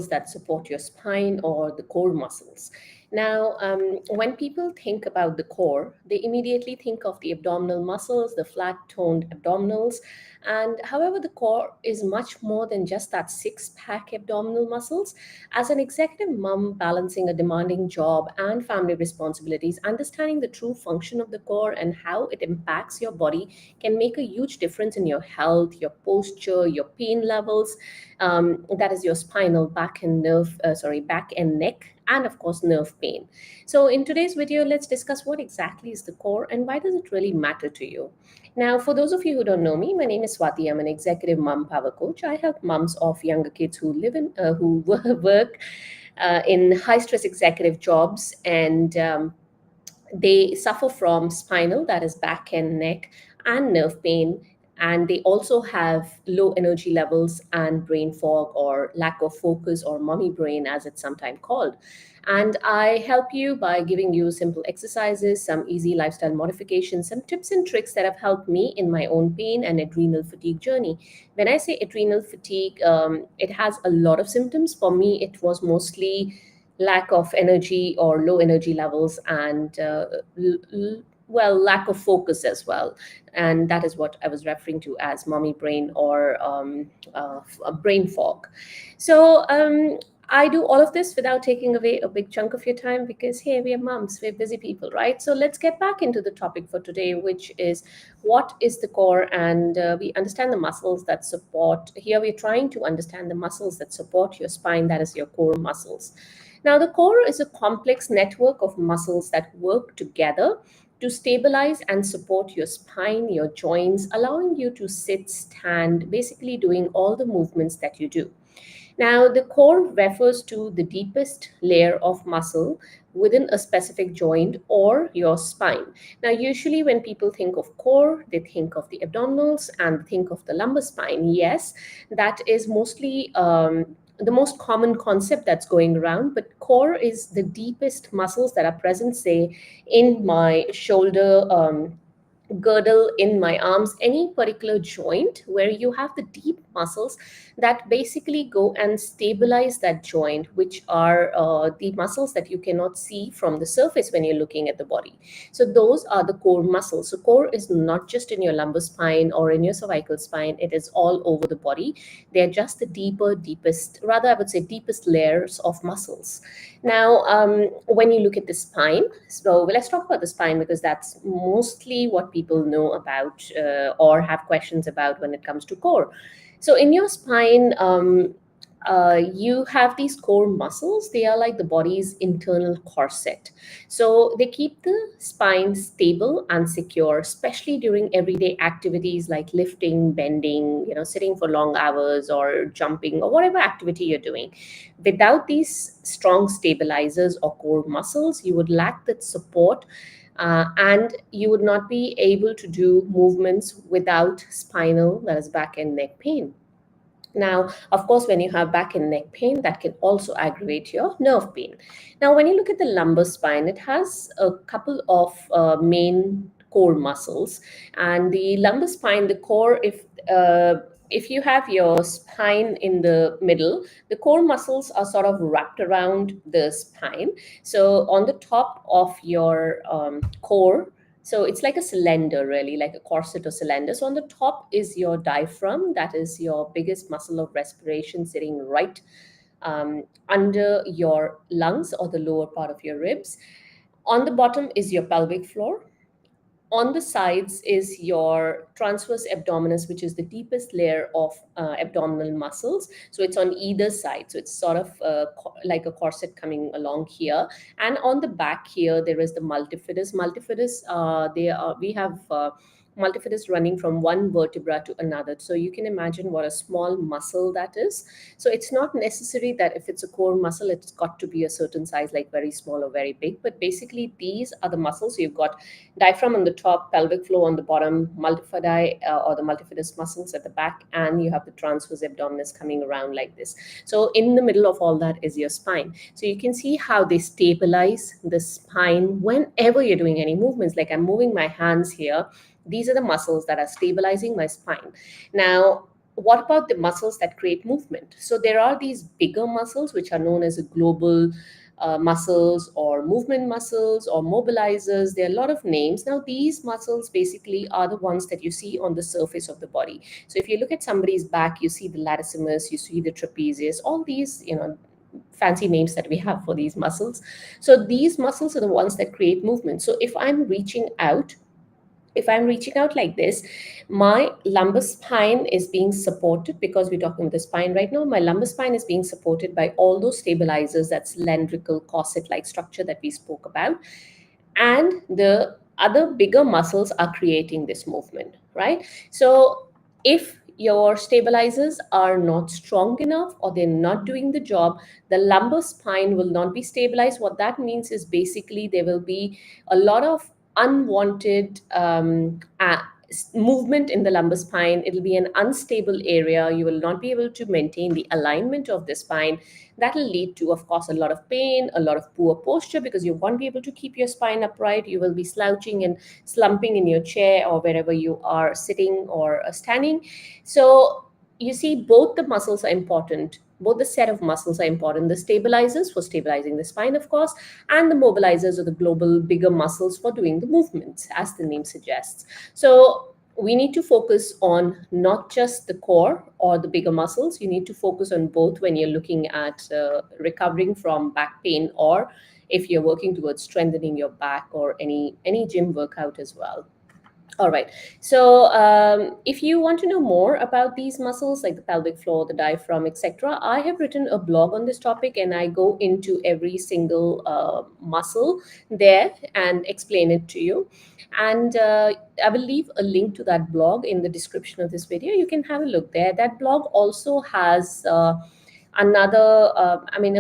that support your spine or the core muscles. Now, when people think about the core, they immediately think of the abdominal muscles, the flat toned abdominals. And however, the core is much more than just that six pack abdominal muscles. As an executive mom balancing a demanding job and family responsibilities, understanding the true function of the core and how it impacts your body can make a huge difference in your health, your posture, your pain levels. That is your spinal back and back and neck, and of course nerve pain. So in today's video, let's discuss what exactly is the core and why does it really matter to you. Now, for those of you who don't know me, my name is Swati. I'm an executive mom power coach. I help moms of younger kids who live in who work in high stress executive jobs, and they suffer from spinal, that is back and neck, and nerve pain. And they also have low energy levels and brain fog or lack of focus or mommy brain, as it's sometimes called. And I help you by giving you simple exercises, some easy lifestyle modifications, some tips and tricks that have helped me in my own pain and adrenal fatigue journey. When I say adrenal fatigue, it has a lot of symptoms. For me, it was mostly lack of energy or low energy levels, and well, lack of focus as well. And that is what I was referring to as mommy brain or a brain fog. So I do all of this without taking away a big chunk of your time because, hey, we are moms, we're busy people, right? So let's get back into the topic for today, which is what is the core? And we understand the muscles that support. Here we're trying to understand the muscles that support your spine, that is your core muscles. Now, the core is a complex network of muscles that work together to stabilize and support your spine, your joints, allowing you to sit, stand, basically doing all the movements that you do. Now, the core refers to the deepest layer of muscle within a specific joint or your spine. Now, usually when people think of core, they think of the abdominals and think of the lumbar spine. Yes, that is mostly the most common concept that's going around, but core is the deepest muscles that are present, say, in my shoulder, girdle, in my arms, any particular joint where you have the deep muscles that basically go and stabilize that joint, which are the muscles that you cannot see from the surface when you're looking at the body. So those are the core muscles. So core is not just in your lumbar spine or in your cervical spine, it is all over the body. They're just the deepest, rather I would say deepest layers of muscles. Now, when you look at the spine, so let's talk about the spine because that's mostly what people know about or have questions about when it comes to core. So, in your spine, you have these core muscles. They are like the body's internal corset. So they keep the spine stable and secure, especially during everyday activities like lifting, bending, sitting for long hours or jumping or whatever activity you're doing. Without these strong stabilizers or core muscles, you would lack that support. And you would not be able to do movements without spinal, that is back and neck pain. Now, of course, when you have back and neck pain, that can also aggravate your nerve pain. Now, when you look at the lumbar spine, it has a couple of main core muscles. And the lumbar spine, the core, if you have your spine in the middle, the core muscles are sort of wrapped around the spine. So on the top of your core, so it's like a cylinder, really, like a corset or cylinder. So on the top is your diaphragm, that is your biggest muscle of respiration, sitting right under your lungs or the lower part of your ribs. On the bottom is your pelvic floor. On the sides is your transverse abdominis, which is the deepest layer of abdominal muscles. So it's on either side. So it's sort of like a corset coming along here. And on the back here, there is the multifidus. Multifidus, we have multifidus running from one vertebra to another. So you can imagine what a small muscle that is. So it's not necessary that if it's a core muscle, it's got to be a certain size, like very small or very big. But basically, these are the muscles. So you've got diaphragm on the top, pelvic floor on the bottom, multifidi or the multifidus muscles at the back, and you have the transverse abdominis coming around like this. So in the middle of all that is your spine. So you can see how they stabilize the spine whenever you're doing any movements. Like I'm moving my hands here. These are the muscles that are stabilizing my spine. Now, what about the muscles that create movement? So there are these bigger muscles which are known as global muscles or movement muscles or mobilizers. There are a lot of names. Now, these muscles basically are the ones that you see on the surface of the body. So if you look at somebody's back, you see the latissimus, you see the trapezius, all these, fancy names that we have for these muscles. So these muscles are the ones that create movement. So if I'm reaching out like this, my lumbar spine is being supported, because we're talking about the spine right now. My lumbar spine is being supported by all those stabilizers, that cylindrical corset like structure that we spoke about. And the other bigger muscles are creating this movement, right? So if your stabilizers are not strong enough or they're not doing the job, the lumbar spine will not be stabilized. What that means is basically there will be a lot of unwanted movement in the lumbar spine. It'll be an unstable area. You will not be able to maintain the alignment of the spine. That will lead to, of course, a lot of pain, a lot of poor posture, because you won't be able to keep your spine upright. You will be slouching and slumping in your chair or wherever you are sitting or standing. So you see, both the muscles are important. Both the set of muscles are important. The stabilizers for stabilizing the spine, of course, and the mobilizers or the global bigger muscles for doing the movements, as the name suggests. So we need to focus on not just the core or the bigger muscles. You need to focus on both when you're looking at recovering from back pain, or if you're working towards strengthening your back, or any gym workout as well. All right. So, if you want to know more about these muscles, like the pelvic floor, the diaphragm, etc., I have written a blog on this topic, and I go into every single muscle there and explain it to you. And I will leave a link to that blog in the description of this video. You can have a look there. That blog also has a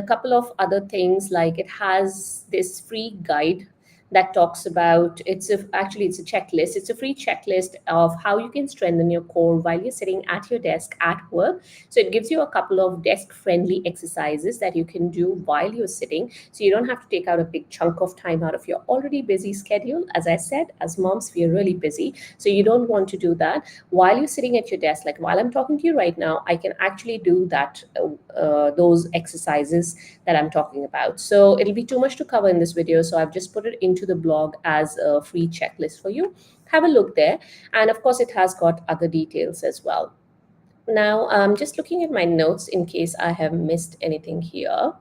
couple of other things, like it has this free guide that talks about, it's a checklist. It's a free checklist of how you can strengthen your core while you're sitting at your desk at work. So it gives you a couple of desk friendly exercises that you can do while you're sitting, so you don't have to take out a big chunk of time out of your already busy schedule. As I said, as moms, we are really busy, so you don't want to do that while you're sitting at your desk. Like while I'm talking to you right now, I can actually do that those exercises that I'm talking about. So it'll be too much to cover in this video, so I've just put it into the blog as a free checklist for you. Have a look there. And of course, it has got other details as well. Now, I'm just looking at my notes in case I have missed anything here.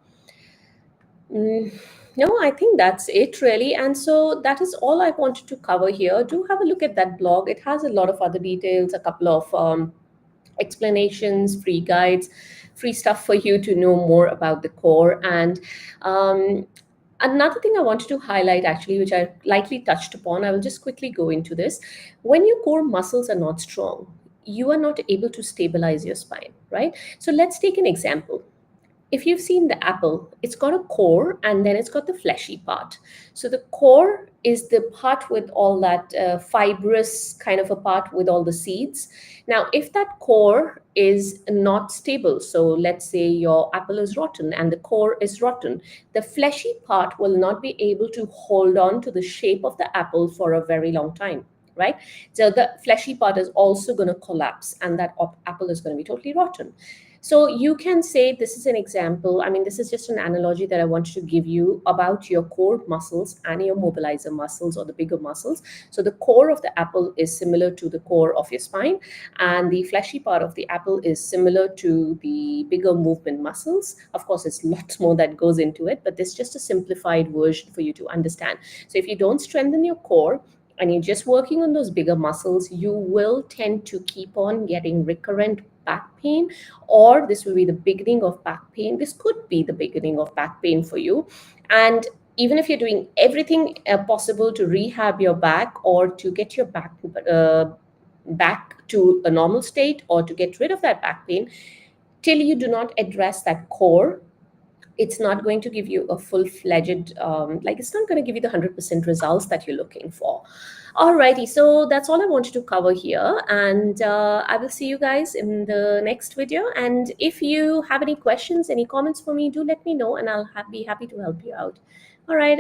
No, I think that's it really. And so that is all I wanted to cover here. Do have a look at that blog. It has a lot of other details, a couple of explanations, free guides, free stuff for you to know more about the core. And another thing I wanted to highlight, actually, which I lightly touched upon, I will just quickly go into this. When your core muscles are not strong, you are not able to stabilize your spine, right? So let's take an example. If you've seen the apple, it's got a core and then it's got the fleshy part. So the core is the part with all that fibrous kind of a part with all the seeds. Now, if that core is not stable, so let's say your apple is rotten and the core is rotten, the fleshy part will not be able to hold on to the shape of the apple for a very long time, right? So the fleshy part is also going to collapse and that apple is going to be totally rotten. So you can say, this is an example. I mean, this is just an analogy that I wanted to give you about your core muscles and your mobilizer muscles, or the bigger muscles. So the core of the apple is similar to the core of your spine, and the fleshy part of the apple is similar to the bigger movement muscles. Of course, it's lots more that goes into it, but this is just a simplified version for you to understand. So if you don't strengthen your core, and you're just working on those bigger muscles, you will tend to keep on getting recurrent back pain, or this will be the beginning of back pain. This could be the beginning of back pain for you. And even if you're doing everything possible to rehab your back, or to get your back to a normal state, or to get rid of that back pain, till you do not address that core, it's not going to give you a full-fledged, it's not going to give you the 100% results that you're looking for. Alrighty, so that's all I wanted to cover here, and I will see you guys in the next video. And if you have any questions, any comments for me, do let me know, and I'll be happy to help you out. All right.